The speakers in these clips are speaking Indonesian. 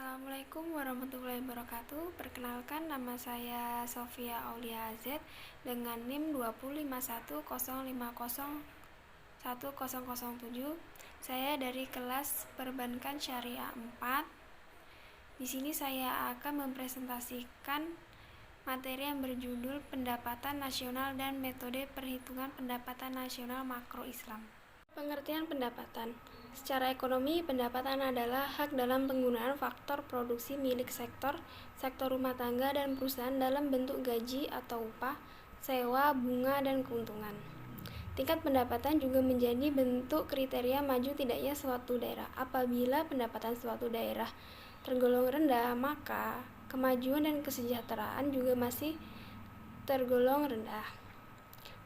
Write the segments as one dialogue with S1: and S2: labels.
S1: Assalamualaikum warahmatullahi wabarakatuh. Perkenalkan, nama saya Sofia Aulia AZ dengan NIM 25105010007. Saya dari kelas Perbankan Syariah 4. Di sini saya akan mempresentasikan materi yang berjudul Pendapatan Nasional dan Metode Perhitungan Pendapatan Nasional Makro Islam. Pengertian pendapatan. Secara ekonomi, pendapatan adalah hak dalam penggunaan faktor produksi milik sektor rumah tangga dan perusahaan dalam bentuk gaji atau upah, sewa, bunga, dan keuntungan. Tingkat pendapatan juga menjadi bentuk kriteria maju tidaknya suatu daerah. Apabila pendapatan suatu daerah tergolong rendah, maka kemajuan dan kesejahteraan juga masih tergolong rendah.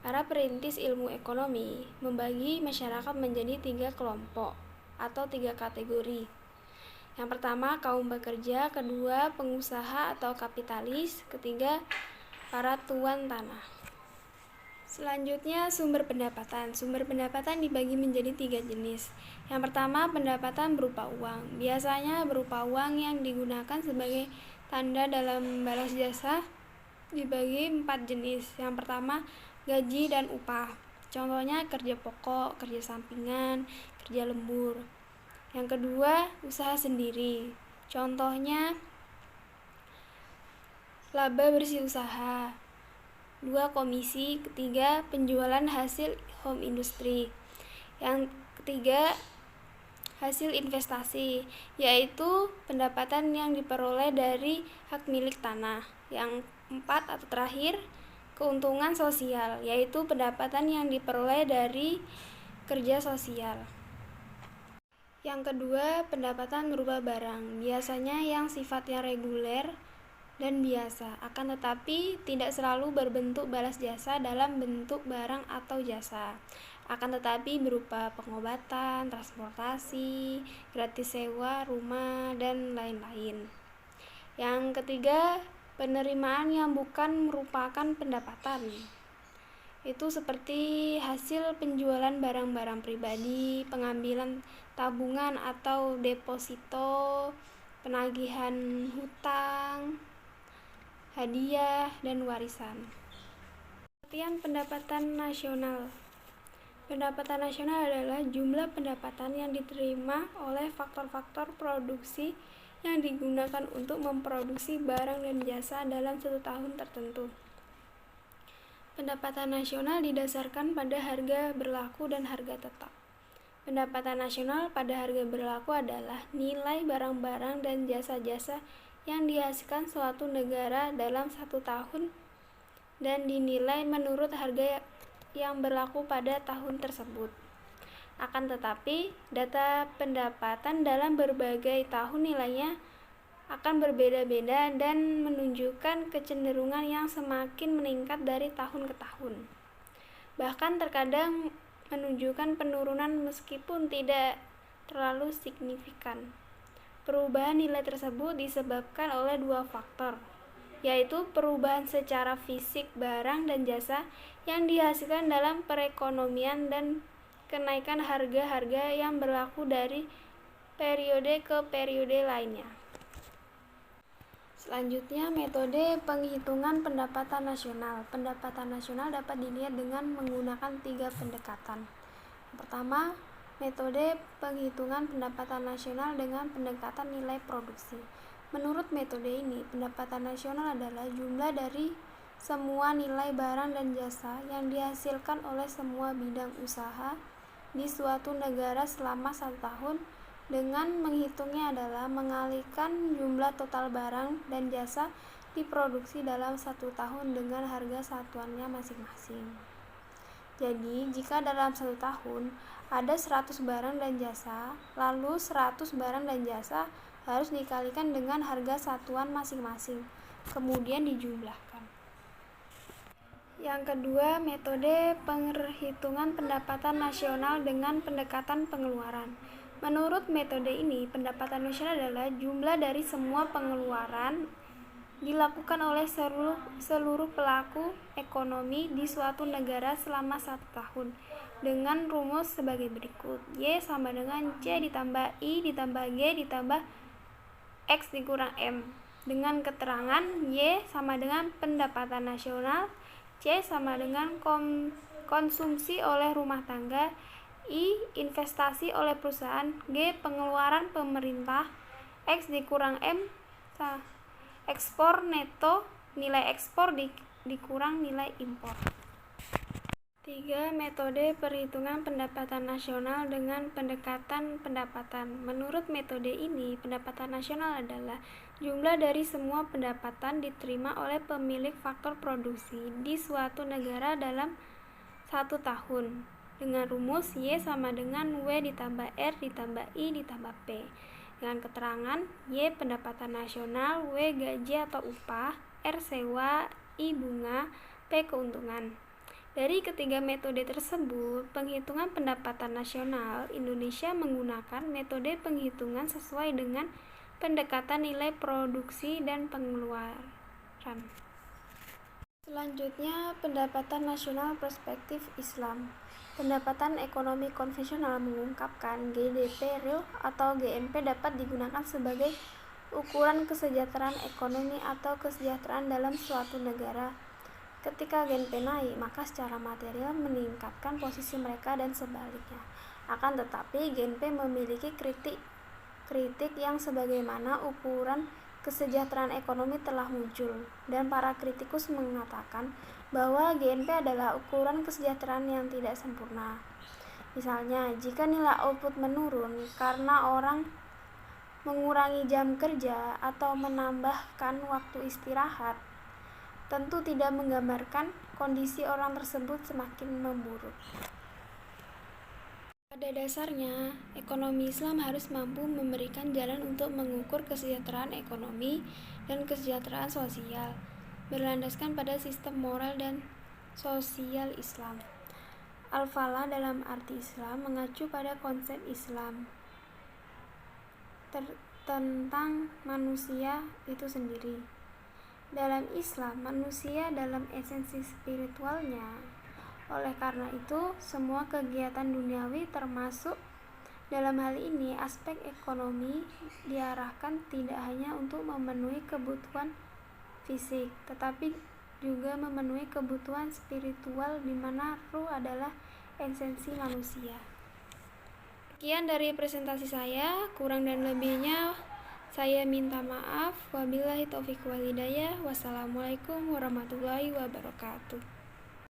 S1: Para perintis ilmu ekonomi membagi masyarakat menjadi 3 kelompok atau 3 kategori. Yang pertama, kaum pekerja, kedua, pengusaha atau kapitalis, ketiga, para tuan tanah. Selanjutnya, sumber pendapatan. Sumber pendapatan dibagi menjadi 3 jenis. Yang pertama, pendapatan berupa uang. Biasanya berupa uang yang digunakan sebagai tanda dalam balas jasa, dibagi 4 jenis. Yang pertama, gaji dan upah. Contohnya kerja pokok, kerja sampingan, kerja lembur. Yang kedua, usaha sendiri. Contohnya laba bersih usaha. 2, komisi. Ketiga, penjualan hasil home industry. Yang ketiga, hasil investasi, yaitu pendapatan yang diperoleh dari hak milik tanah. Yang 4 atau terakhir, keuntungan sosial, yaitu pendapatan yang diperoleh dari kerja sosial. Yang kedua, pendapatan berupa barang, biasanya yang sifatnya reguler dan biasa, akan tetapi tidak selalu berbentuk balas jasa dalam bentuk barang atau jasa, akan tetapi berupa pengobatan, transportasi, gratis sewa rumah, dan lain-lain. Yang ketiga, penerimaan yang bukan merupakan pendapatan, itu seperti hasil penjualan barang-barang pribadi, pengambilan tabungan atau deposito, penagihan hutang, hadiah, dan warisan. Pengertian pendapatan nasional. Pendapatan nasional adalah jumlah pendapatan yang diterima oleh faktor-faktor produksi yang digunakan untuk memproduksi barang dan jasa dalam satu tahun tertentu. Pendapatan nasional didasarkan pada harga berlaku dan harga tetap. Pendapatan nasional pada harga berlaku adalah nilai barang-barang dan jasa-jasa yang dihasilkan suatu negara dalam satu tahun dan dinilai menurut harga yang berlaku pada tahun tersebut. Akan tetapi, data pendapatan dalam berbagai tahun nilainya akan berbeda-beda dan menunjukkan kecenderungan yang semakin meningkat dari tahun ke tahun. Bahkan terkadang menunjukkan penurunan meskipun tidak terlalu signifikan. Perubahan nilai tersebut disebabkan oleh 2 faktor, yaitu perubahan secara fisik barang dan jasa yang dihasilkan dalam perekonomian dan kenaikan harga-harga yang berlaku dari periode ke periode lainnya. Selanjutnya, metode penghitungan pendapatan nasional. Pendapatan nasional dapat dilihat dengan menggunakan 3 pendekatan. Yang pertama, metode penghitungan pendapatan nasional dengan pendekatan nilai produksi. Menurut metode ini, pendapatan nasional adalah jumlah dari semua nilai barang dan jasa yang dihasilkan oleh semua bidang usaha di suatu negara selama 1 tahun, dengan menghitungnya adalah mengalihkan jumlah total barang dan jasa diproduksi dalam 1 tahun dengan harga satuannya masing-masing. Jadi, jika dalam 1 tahun ada 100 barang dan jasa, lalu 100 barang dan jasa harus dikalikan dengan harga satuan masing-masing, kemudian dijumlahkan. Yang kedua, metode penghitungan pendapatan nasional dengan pendekatan pengeluaran. Menurut metode ini, pendapatan nasional adalah jumlah dari semua pengeluaran dilakukan oleh seluruh pelaku ekonomi di suatu negara selama 1 tahun dengan rumus sebagai berikut. Y sama dengan C ditambah I ditambah G ditambah X dikurang M dengan keterangan Y sama dengan pendapatan nasional, C sama dengan konsumsi oleh rumah tangga, I investasi oleh perusahaan, G pengeluaran pemerintah, X dikurang M ekspor neto, nilai ekspor dikurang nilai impor. 3. Metode perhitungan pendapatan nasional dengan pendekatan pendapatan. Menurut metode ini, pendapatan nasional adalah jumlah dari semua pendapatan diterima oleh pemilik faktor produksi di suatu negara dalam satu tahun dengan rumus Y sama dengan W ditambah R ditambah I ditambah P dengan keterangan Y pendapatan nasional, W gaji atau upah, R sewa, I bunga, P keuntungan. Dari ketiga metode tersebut, penghitungan pendapatan nasional Indonesia menggunakan metode penghitungan sesuai dengan pendekatan nilai produksi dan pengeluaran. Selanjutnya, pendapatan nasional perspektif Islam. Pendapatan ekonomi konvensional mengungkapkan GDP real atau GNP dapat digunakan sebagai ukuran kesejahteraan ekonomi atau kesejahteraan dalam suatu negara. Ketika GNP naik, maka secara material meningkatkan posisi mereka dan sebaliknya. Akan tetapi, GNP memiliki kritik yang sebagaimana ukuran kesejahteraan ekonomi telah muncul, dan para kritikus mengatakan bahwa GNP adalah ukuran kesejahteraan yang tidak sempurna. Misalnya, jika nilai output menurun karena orang mengurangi jam kerja atau menambahkan waktu istirahat, tentu tidak menggambarkan kondisi orang tersebut semakin memburuk. Pada dasarnya, ekonomi Islam harus mampu memberikan jalan untuk mengukur kesejahteraan ekonomi dan kesejahteraan sosial, berlandaskan pada sistem moral dan sosial Islam. Al-Falah dalam arti Islam mengacu pada konsep Islam tentang manusia itu sendiri. Dalam Islam, manusia dalam esensi spiritualnya. Oleh karena itu, semua kegiatan duniawi termasuk dalam hal ini aspek ekonomi diarahkan tidak hanya untuk memenuhi kebutuhan fisik, tetapi juga memenuhi kebutuhan spiritual di mana ruh adalah esensi manusia. Sekian dari presentasi saya, kurang dan lebihnya saya minta maaf. Wabillahi taufiq wal hidayah. Wassalamualaikum warahmatullahi wabarakatuh.